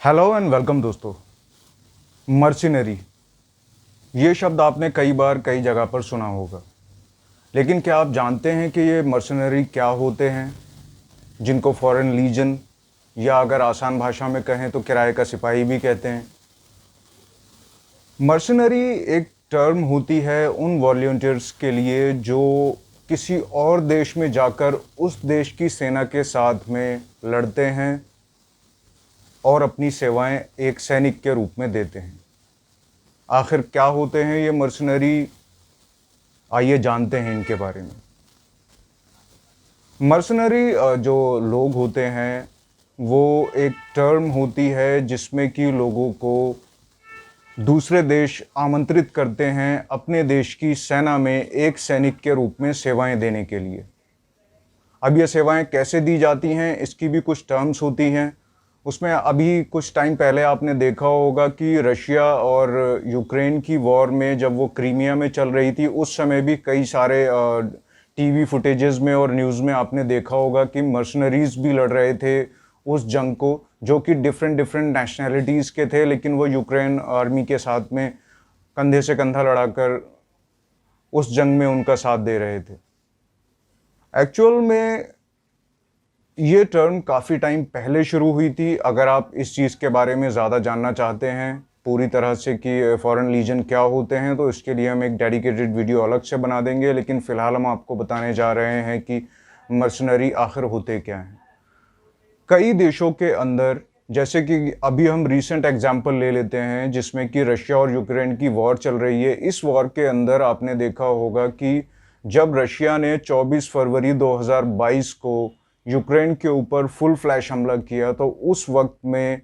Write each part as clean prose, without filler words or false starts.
Hello and welcome दोस्तों। Mercenary, ये शब्द आपने कई बार कई जगह पर सुना होगा, लेकिन क्या आप जानते हैं कि ये मर्सिनरी क्या होते हैं, जिनको फॉरेन लीजन या अगर आसान भाषा में कहें तो किराए का सिपाही भी कहते हैं। मर्सिनरी एक टर्म होती है उन वॉलंटियर्स के लिए जो किसी और देश में जाकर उस देश की सेना के साथ में लड़ते हैं और अपनी सेवाएं एक सैनिक के रूप में देते हैं। आखिर क्या होते हैं ये मर्सनरी, आइए जानते हैं इनके बारे में। मर्सनरी जो लोग होते हैं वो एक टर्म होती है जिसमें कि लोगों को दूसरे देश आमंत्रित करते हैं अपने देश की सेना में एक सैनिक के रूप में सेवाएं देने के लिए। अब ये सेवाएं कैसे दी जाती हैं इसकी भी कुछ टर्म्स होती हैं। उसमें अभी कुछ टाइम पहले आपने देखा होगा कि रशिया और यूक्रेन की वॉर में जब वो क्रीमिया में चल रही थी उस समय भी कई सारे टीवी फुटेजेस में और न्यूज़ में आपने देखा होगा कि मर्सनरीज भी लड़ रहे थे उस जंग को, जो कि डिफरेंट नेशनैलिटीज़ के थे, लेकिन वो यूक्रेन आर्मी के साथ में कंधे से कंधा लड़ाकर उस जंग में उनका साथ दे रहे थे। एक्चुअल में ये टर्म काफ़ी टाइम पहले शुरू हुई थी। अगर आप इस चीज़ के बारे में ज़्यादा जानना चाहते हैं पूरी तरह से कि फॉरेन लीजन क्या होते हैं, तो इसके लिए हम एक डेडिकेटेड वीडियो अलग से बना देंगे, लेकिन फ़िलहाल हम आपको बताने जा रहे हैं कि मर्सनरी आखिर होते क्या हैं। कई देशों के अंदर, जैसे कि अभी हम रीसेंट एग्जाम्पल ले लेते हैं जिसमें कि रशिया और यूक्रेन की वॉर चल रही है। इस वॉर के अंदर आपने देखा होगा कि जब रशिया ने 24 फरवरी 2022 को यूक्रेन के ऊपर फुल फ्लैश हमला किया, तो उस वक्त में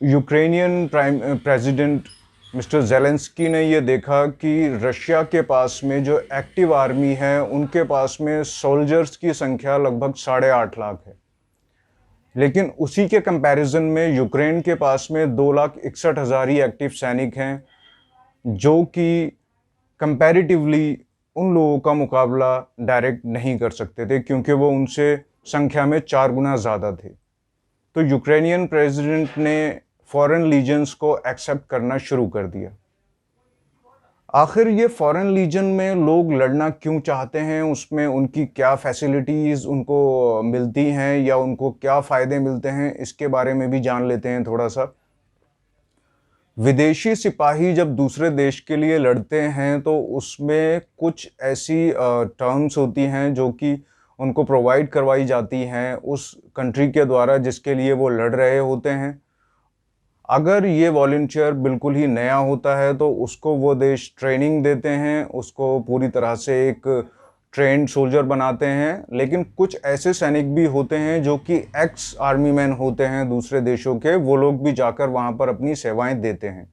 यूक्रेनियन प्रेसिडेंट मिस्टर ज़ेलेंस्की ने ये देखा कि रशिया के पास में जो एक्टिव आर्मी है उनके पास में सोल्जर्स की संख्या लगभग 8.5 लाख है, लेकिन उसी के कंपैरिजन में यूक्रेन के पास में 2,61,000 ही एक्टिव सैनिक हैं, जो कि कंपैरेटिवली उन लोगों का मुकाबला डायरेक्ट नहीं कर सकते थे क्योंकि वो उनसे संख्या में 4 गुना ज़्यादा थे। तो यूक्रेनियन प्रेसिडेंट ने फॉरेन लीजन्स को एक्सेप्ट करना शुरू कर दिया। आखिर ये फॉरेन लीजन में लोग लड़ना क्यों चाहते हैं, उसमें उनकी क्या फैसिलिटीज़ उनको मिलती हैं या उनको क्या फ़ायदे मिलते हैं, इसके बारे में भी जान लेते हैं थोड़ा सा। विदेशी सिपाही जब दूसरे देश के लिए लड़ते हैं तो उसमें कुछ ऐसी टर्म्स होती हैं जो कि उनको प्रोवाइड करवाई जाती हैं उस कंट्री के द्वारा जिसके लिए वो लड़ रहे होते हैं। अगर ये वॉलंटियर बिल्कुल ही नया होता है तो उसको वो देश ट्रेनिंग देते हैं, उसको पूरी तरह से एक ट्रेंड सोल्जर बनाते हैं। लेकिन कुछ ऐसे सैनिक भी होते हैं जो कि एक्स आर्मी मैन होते हैं दूसरे देशों के, वो लोग भी जाकर वहाँ पर अपनी सेवाएं देते हैं।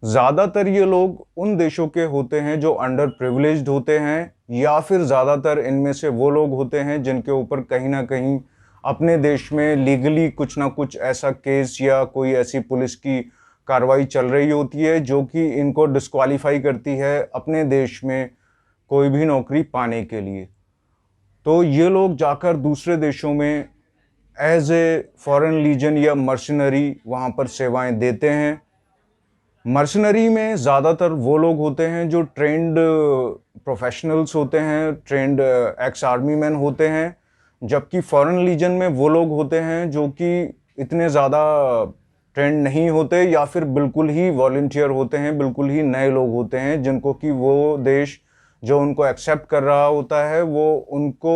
ज़्यादातर ये लोग उन देशों के होते हैं जो अंडर प्रिविलेज्ड होते हैं, या फिर ज़्यादातर इनमें से वो लोग होते हैं जिनके ऊपर कहीं ना कहीं अपने देश में लीगली कुछ ना कुछ ऐसा केस या कोई ऐसी पुलिस की कार्रवाई चल रही होती है जो कि इनको डिस्क्वालीफाई करती है अपने देश में कोई भी नौकरी पाने के लिए। तो ये लोग जाकर दूसरे देशों में एज ए फॉरेन लीजन या मर्सनरी वहाँ पर सेवाएं देते हैं। मर्सनरी में ज़्यादातर वो लोग होते हैं जो ट्रेंड प्रोफेशनल्स होते हैं, ट्रेंड एक्स आर्मी मैन होते हैं, जबकि फॉरेन लीजन में वो लोग होते हैं जो कि इतने ज़्यादा ट्रेंड नहीं होते या फिर बिल्कुल ही वॉलंटियर होते हैं, बिल्कुल ही नए लोग होते हैं जिनको कि वो देश जो उनको एक्सेप्ट कर रहा होता है वो उनको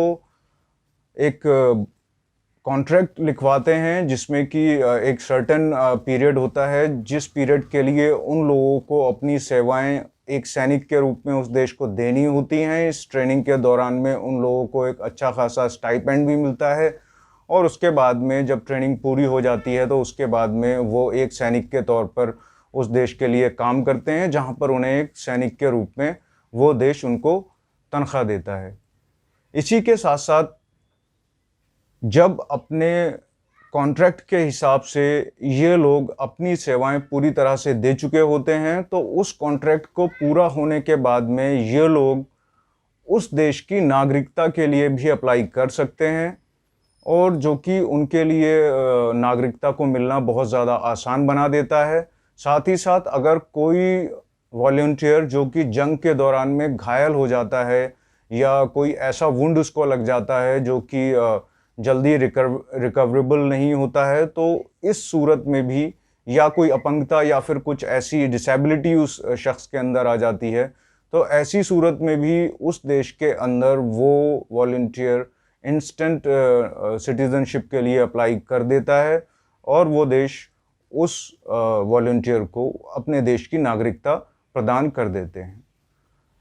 एक कॉन्ट्रैक्ट लिखवाते हैं जिसमें कि एक सर्टेन पीरियड होता है जिस पीरियड के लिए उन लोगों को अपनी सेवाएं एक सैनिक के रूप में उस देश को देनी होती हैं। इस ट्रेनिंग के दौरान में उन लोगों को एक अच्छा खासा स्टाइपेंड भी मिलता है और उसके बाद में जब ट्रेनिंग पूरी हो जाती है तो उसके बाद में वो एक सैनिक के तौर पर उस देश के लिए काम करते हैं, जहां पर उन्हें एक सैनिक के रूप में वो देश उनको तनख्वाह देता है। इसी के साथ साथ जब अपने कॉन्ट्रैक्ट के हिसाब से ये लोग अपनी सेवाएं पूरी तरह से दे चुके होते हैं तो उस कॉन्ट्रैक्ट को पूरा होने के बाद में ये लोग उस देश की नागरिकता के लिए भी अप्लाई कर सकते हैं और जो कि उनके लिए नागरिकता को मिलना बहुत ज़्यादा आसान बना देता है। साथ ही साथ अगर कोई वॉलंटियर जो कि जंग के दौरान में घायल हो जाता है या कोई ऐसा वुंड उसको लग जाता है जो कि जल्दी रिकवरेबल नहीं होता है, तो इस सूरत में भी, या कोई अपंगता या फिर कुछ ऐसी डिसेबिलिटी उस शख्स के अंदर आ जाती है, तो ऐसी सूरत में भी उस देश के अंदर वो वॉलंटियर इंस्टेंट सिटीजनशिप के लिए अप्लाई कर देता है और वो देश उस वॉलंटियर को अपने देश की नागरिकता प्रदान कर देते हैं।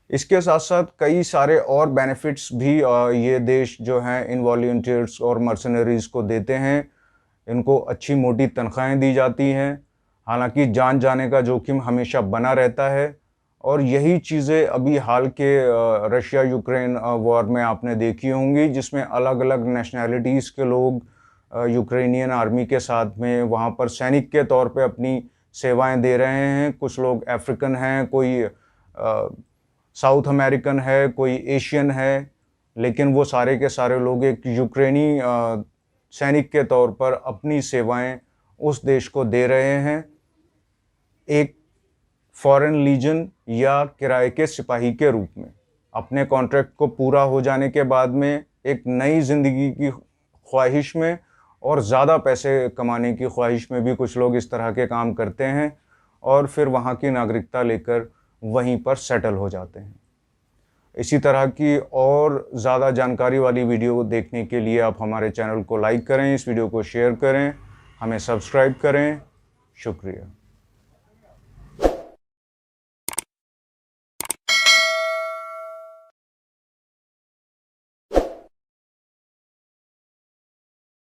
इसके साथ साथ कई सारे और बेनिफिट्स भी ये देश जो हैं इन वॉलंटियर्स और मर्सनरीज़ को देते हैं। इनको अच्छी मोटी तनख्वाहें दी जाती हैं, हालांकि जान जाने का जोखिम हमेशा बना रहता है। और यही चीज़ें अभी हाल के रशिया यूक्रेन वॉर में आपने देखी होंगी, जिसमें अलग अलग नेशनैलिटीज़ के लोग यूक्रेनियन आर्मी के साथ में वहाँ पर सैनिक के तौर पे अपनी सेवाएं दे रहे हैं। कुछ लोग अफ्रीकन हैं, कोई साउथ अमेरिकन है, कोई एशियन है, लेकिन वो सारे के सारे लोग एक यूक्रेनी सैनिक के तौर पर अपनी सेवाएं उस देश को दे रहे हैं, एक फॉरेन लीजन या किराए के सिपाही के रूप में। अपने कॉन्ट्रैक्ट को पूरा हो जाने के बाद में एक नई ज़िंदगी की ख्वाहिश में और ज़्यादा पैसे कमाने की ख्वाहिश में भी कुछ लोग इस तरह के काम करते हैं और फिर वहाँ की नागरिकता लेकर वहीं पर सेटल हो जाते हैं। इसी तरह की और ज़्यादा जानकारी वाली वीडियो देखने के लिए आप हमारे चैनल को लाइक करें, इस वीडियो को शेयर करें, हमें सब्सक्राइब करें। शुक्रिया।